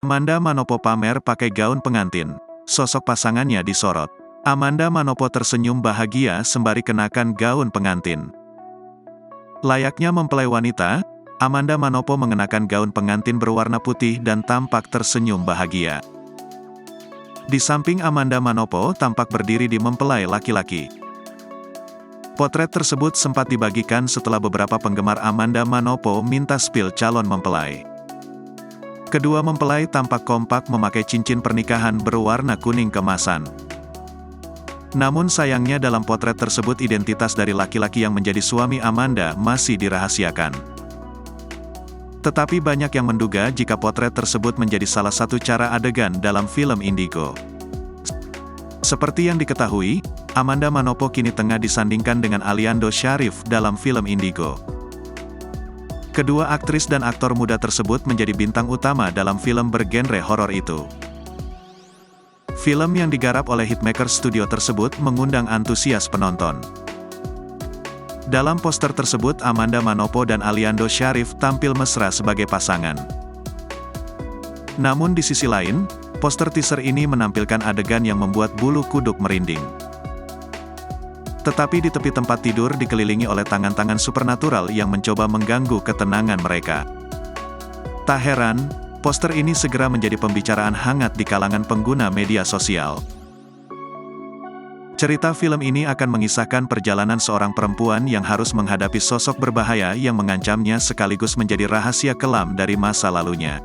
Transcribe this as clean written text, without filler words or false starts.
Amanda Manopo pamer pakai gaun pengantin. Sosok pasangannya disorot. Amanda Manopo tersenyum bahagia sembari kenakan gaun pengantin. Layaknya mempelai wanita, Amanda Manopo mengenakan gaun pengantin berwarna putih dan tampak tersenyum bahagia. Di samping Amanda Manopo tampak berdiri di mempelai laki-laki. Potret tersebut sempat dibagikan setelah beberapa penggemar Amanda Manopo minta spill calon mempelai. Kedua mempelai tampak kompak memakai cincin pernikahan berwarna kuning keemasan. Namun sayangnya dalam potret tersebut identitas dari laki-laki yang menjadi suami Amanda masih dirahasiakan. Tetapi banyak yang menduga jika potret tersebut menjadi salah satu cara adegan dalam film Indigo. Seperti yang diketahui, Amanda Manopo kini tengah disandingkan dengan Aliando Syarif dalam film Indigo. Kedua aktris dan aktor muda tersebut menjadi bintang utama dalam film bergenre horor itu. Film yang digarap oleh Hitmaker Studio tersebut mengundang antusias penonton. Dalam poster tersebut Amanda Manopo dan Aliando Syarif tampil mesra sebagai pasangan. Namun di sisi lain, poster teaser ini menampilkan adegan yang membuat bulu kuduk merinding. Tetapi di tepi tempat tidur dikelilingi oleh tangan-tangan supernatural yang mencoba mengganggu ketenangan mereka. Tak heran, poster ini segera menjadi pembicaraan hangat di kalangan pengguna media sosial. Cerita film ini akan mengisahkan perjalanan seorang perempuan yang harus menghadapi sosok berbahaya yang mengancamnya sekaligus menjadi rahasia kelam dari masa lalunya.